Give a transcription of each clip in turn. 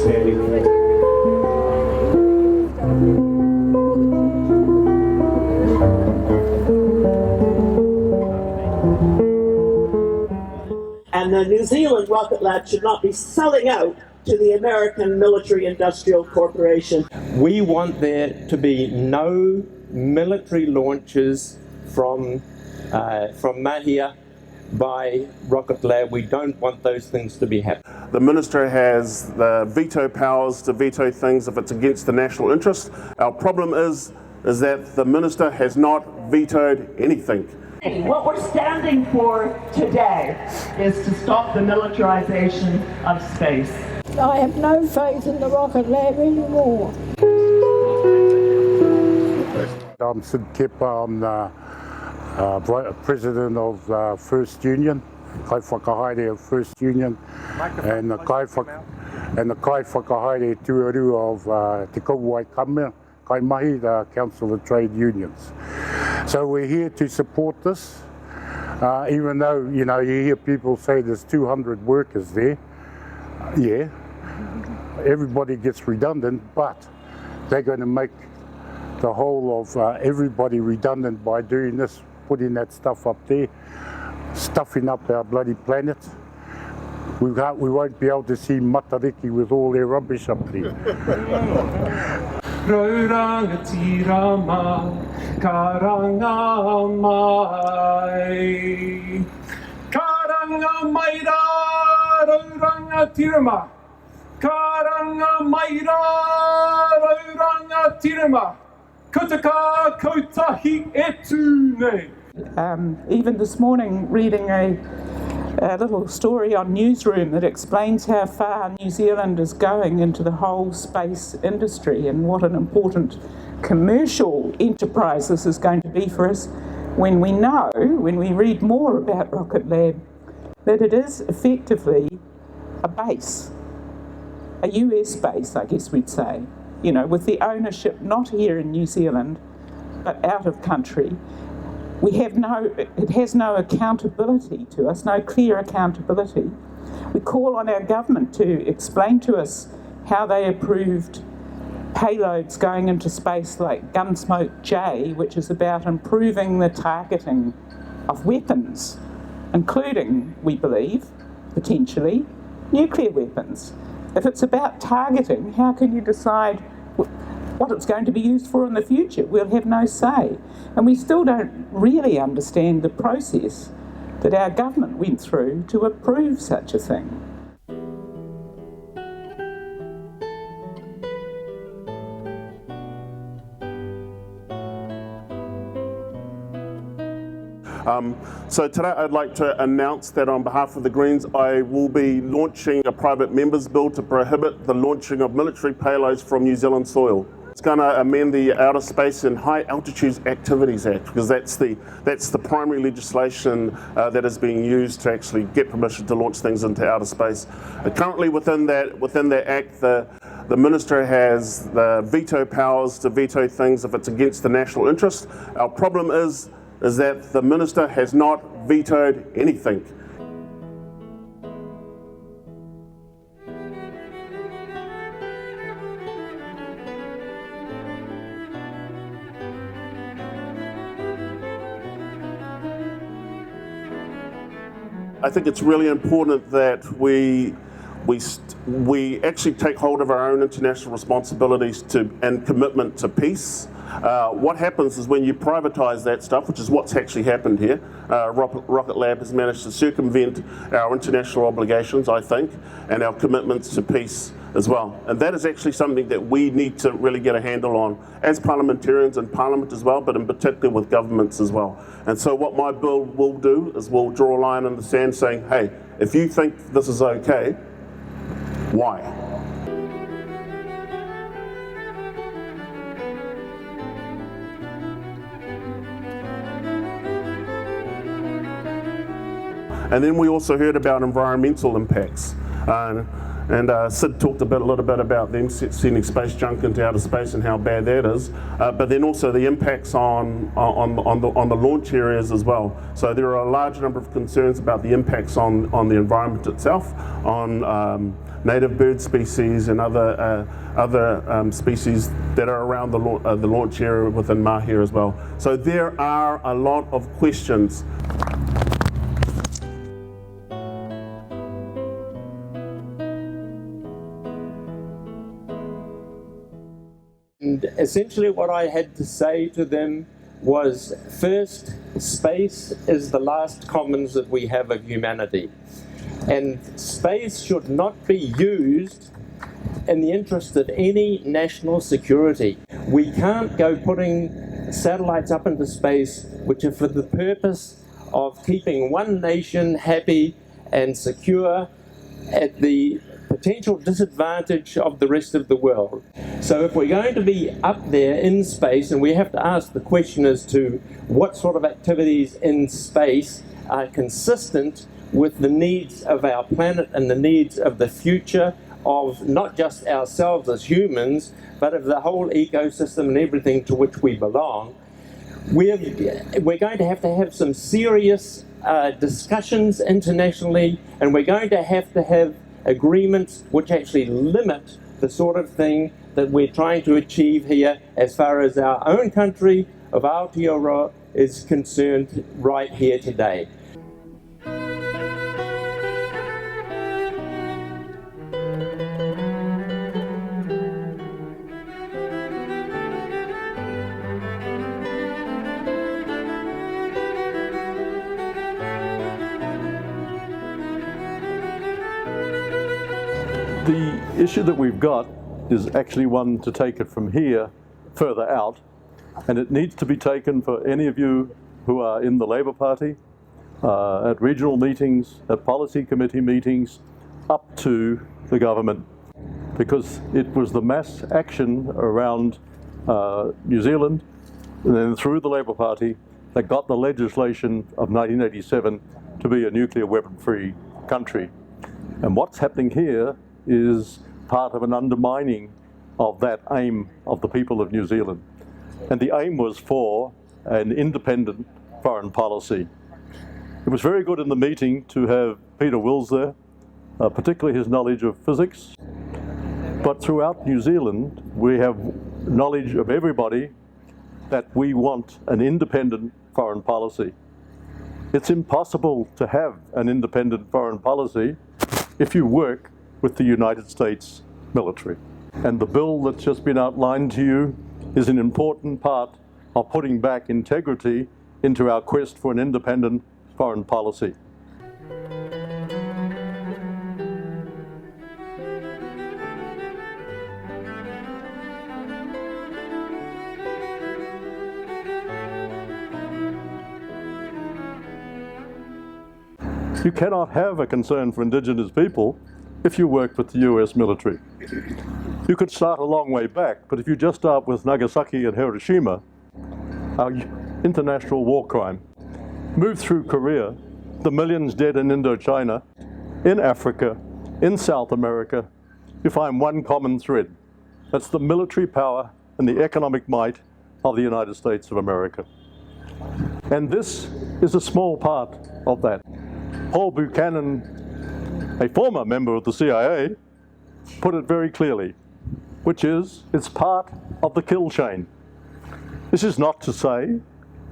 outstanding. And the New Zealand rocket lab should not be selling out to the American Military Industrial Corporation. We want there to be no military launches from Mahia by Rocket Lab. We don't want those things to be happening. The Minister has the veto powers to veto things if it's against the national interest. Our problem is that the Minister has not vetoed anything. What we're standing for today is to stop the militarization of space. I have no faith in the rocket lab anymore. I'm Sid Kepa. I'm the president of First Union, Kai Whakahaere of First Union, and the Kai Whakahaere Tuaru of Te Kauai Kamea, Kai Mahi, the Council of Trade Unions. So we're here to support this, even though, you know, you hear people say there's 200 workers there. Yeah, everybody gets redundant, but they're going to make the whole of everybody redundant by doing this, putting that stuff up there, stuffing up our bloody planet. We won't be able to see Matariki with all their rubbish up there. Rauranga tirama, karanga mai. Karanga mai ra, rauranga tirama. Karanga mai ra, rauranga tirama. Kutaka kotahi etu nei. Even this morning, reading a little story on Newsroom that explains how far New Zealand is going into the whole space industry and what an important commercial enterprise this is going to be for us, when we know, when we read more about Rocket Lab, that it is effectively a base, a US base, I guess we'd say, you know, with the ownership not here in New Zealand, but out of country. It has no accountability to us, no clear accountability. We call on our government to explain to us how they approved payloads going into space like Gunsmoke J, which is about improving the targeting of weapons, including, we believe, potentially, nuclear weapons. If it's about targeting, how can you decide what it's going to be used for in the future? We'll have no say. And we still don't really understand the process that our government went through to approve such a thing. So today I'd like to announce that on behalf of the Greens, I will be launching a private members bill to prohibit the launching of military payloads from New Zealand soil. It's going to amend the Outer Space and High Altitudes Activities Act, because that's the primary legislation that is being used to actually get permission to launch things into outer space. Currently within that act, the Minister has the veto powers to veto things if it's against the national interest. Our problem is that the Minister has not vetoed anything. I think it's really important that we actually take hold of our own international responsibilities and commitment to peace. What happens is when you privatise that stuff, which is what's actually happened here, Rocket Lab has managed to circumvent our international obligations, I think, and our commitments to peace as well. And that is actually something that we need to really get a handle on as parliamentarians in Parliament as well, but in particular with governments as well. And so what my bill will do is we'll draw a line in the sand saying, hey, if you think this is okay, why? And then we also heard about environmental impacts. And Sid talked a little bit about them sending space junk into outer space and how bad that is, but then also the impacts on the launch areas as well. So there are a large number of concerns about the impacts on the environment itself, on native bird species and other species that are around the launch area within Mahia as well. So there are a lot of questions. And essentially what I had to say to them was, first, space is the last commons that we have of humanity. And space should not be used in the interest of any national security. We can't go putting satellites up into space which are for the purpose of keeping one nation happy and secure at the potential disadvantage of the rest of the world. So if we're going to be up there in space, and we have to ask the question as to what sort of activities in space are consistent with the needs of our planet and the needs of the future of not just ourselves as humans, but of the whole ecosystem and everything to which we belong, we're going to have some serious discussions internationally, and we're going to have agreements which actually limit the sort of thing that we're trying to achieve here as far as our own country of Aotearoa is concerned right here today. The issue that we've got is actually one to take it from here further out, and it needs to be taken for any of you who are in the Labour Party, at regional meetings, at policy committee meetings, up to the government, because it was the mass action around New Zealand and then through the Labour Party that got the legislation of 1987 to be a nuclear weapon-free country. And what's happening here is part of an undermining of that aim of the people of New Zealand. And the aim was for an independent foreign policy. It was very good in the meeting to have Peter Wills there, particularly his knowledge of physics. But throughout New Zealand, we have knowledge of everybody that we want an independent foreign policy. It's impossible to have an independent foreign policy if you work with the United States military. And the bill that's just been outlined to you is an important part of putting back integrity into our quest for an independent foreign policy. You cannot have a concern for Indigenous people if you work with the US military. You could start a long way back, but if you just start with Nagasaki and Hiroshima, our international war crime, move through Korea, the millions dead in Indochina, in Africa, in South America, you find one common thread. That's the military power and the economic might of the United States of America. And this is a small part of that. Paul Buchanan, a former member of the CIA, put it very clearly, which is, it's part of the kill chain. This is not to say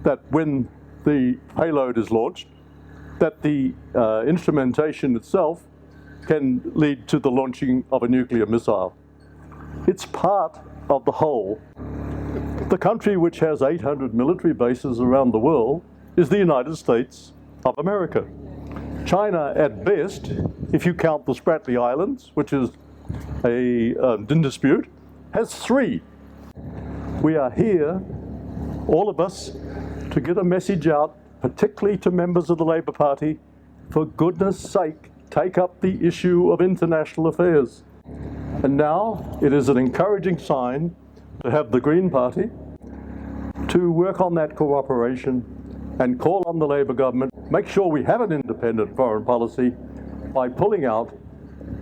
that when the payload is launched, that the instrumentation itself can lead to the launching of a nuclear missile. It's part of the whole. The country which has 800 military bases around the world is the United States of America. China, at best, if you count the Spratly Islands, which is in dispute, has 3. We are here, all of us, to get a message out, particularly to members of the Labour Party, for goodness sake, take up the issue of international affairs. And now it is an encouraging sign to have the Green Party to work on that cooperation and call on the Labour government, make sure we have an independent foreign policy by pulling out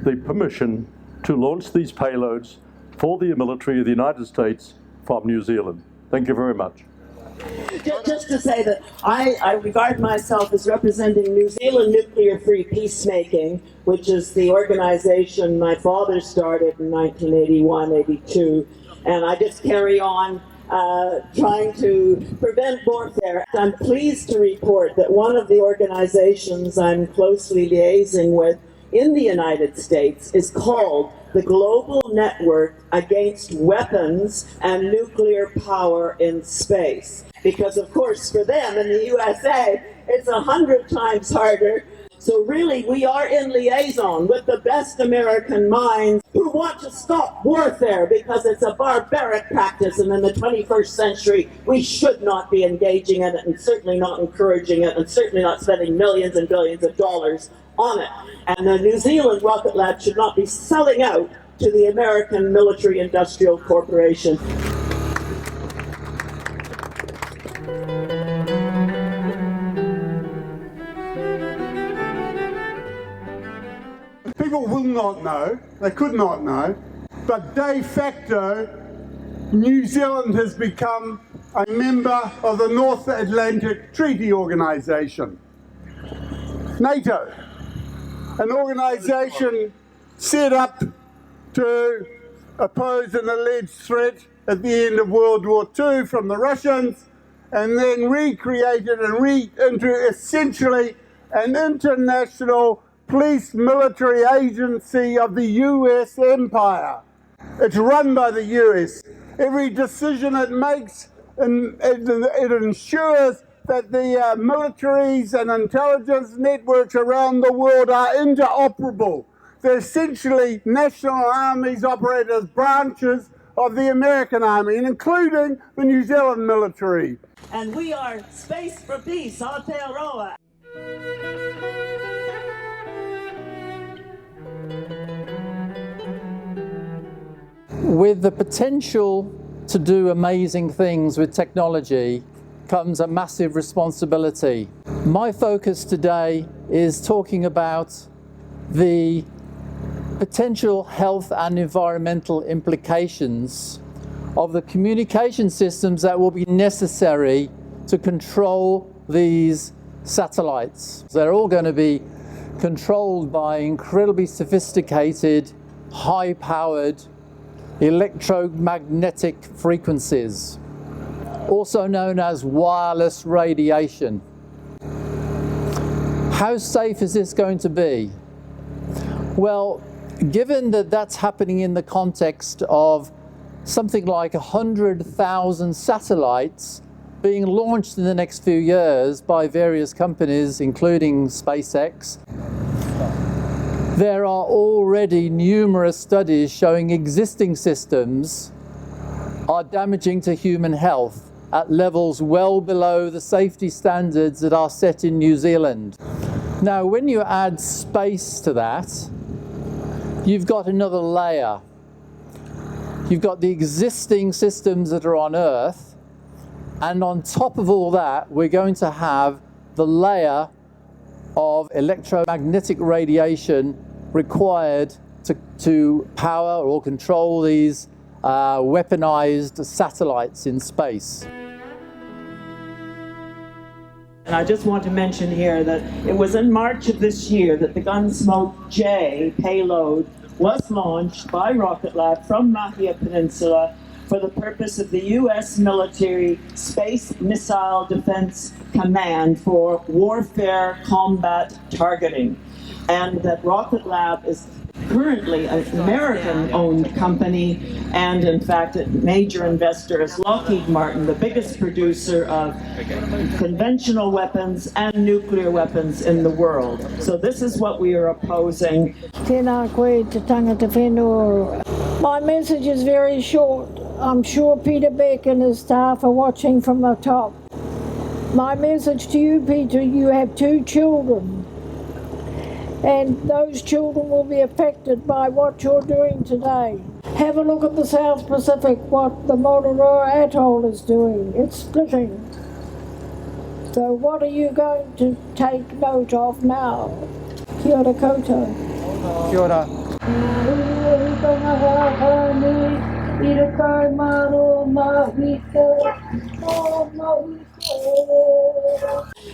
the permission to launch these payloads for the military of the United States from New Zealand. Thank you very much. Just to say that I regard myself as representing New Zealand Nuclear Free Peacemaking, which is the organization my father started in 1981-82, and I just carry on trying to prevent warfare. I'm pleased to report that one of the organizations I'm closely liaising with in the United States is called the Global Network Against Weapons and Nuclear Power in Space. Because of course for them in the USA, it's 100 times harder. So really we are in liaison with the best American minds who want to stop warfare because it's a barbaric practice, and in the 21st century we should not be engaging in it, and certainly not encouraging it, and certainly not spending millions and billions of dollars on it. And the New Zealand Rocket Lab should not be selling out to the American Military Industrial Corporation. People will not know, they could not know, but de facto, New Zealand has become a member of the North Atlantic Treaty Organization, NATO, an organization set up to oppose an alleged threat at the end of World War II from the Russians, and then recreated and into essentially an international police military agency of the US empire. It's run by the US. Every decision it makes, it ensures that the militaries and intelligence networks around the world are interoperable. They're essentially national armies operate as branches of the American Army, and including the New Zealand military. And we are Space for Peace Aotearoa. With the potential to do amazing things with technology comes a massive responsibility. My focus today is talking about the potential health and environmental implications of the communication systems that will be necessary to control these satellites. They're all going to be controlled by incredibly sophisticated, high-powered electromagnetic frequencies, also known as wireless radiation. How safe is this going to be? Well, given that that's happening in the context of something like 100,000 satellites being launched in the next few years by various companies, including SpaceX, there are already numerous studies showing existing systems are damaging to human health at levels well below the safety standards that are set in New Zealand. Now, when you add space to that, you've got another layer. You've got the existing systems that are on Earth, and on top of all that, we're going to have the layer of electromagnetic radiation required to power or control these weaponized satellites in space. And I just want to mention here that it was in March of this year that the Gunsmoke J payload was launched by Rocket Lab from Mahia Peninsula for the purpose of the U.S. military Space Missile Defense Command for warfare combat targeting. And that Rocket Lab is currently an American-owned company, and in fact a major investor is Lockheed Martin, the biggest producer of conventional weapons and nuclear weapons in the world. So this is what we are opposing. Tēnā koe te tangata whenua. My message is very short. I'm sure Peter Beck and his staff are watching from the top. My message to you, Peter, you have 2 children. And those children will be affected by what you're doing today. Have a look at the South Pacific, what the Mororoa Atoll is doing. It's splitting. So what are you going to take note of now? Kia ora koutou. Kia ora.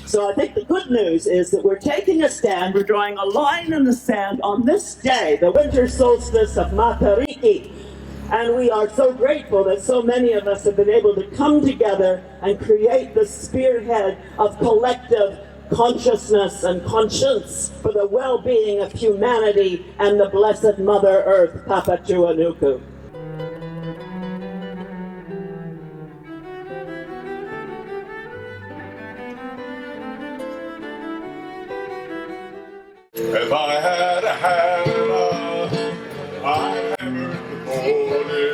So I think the good news is that we're taking a stand, we're drawing a line in the sand on this day, the winter solstice of Matariki. And we are so grateful that so many of us have been able to come together and create the spearhead of collective consciousness and conscience for the well-being of humanity and the blessed Mother Earth, Papatuanuku. If I had a hammer, I'd hammer the morning.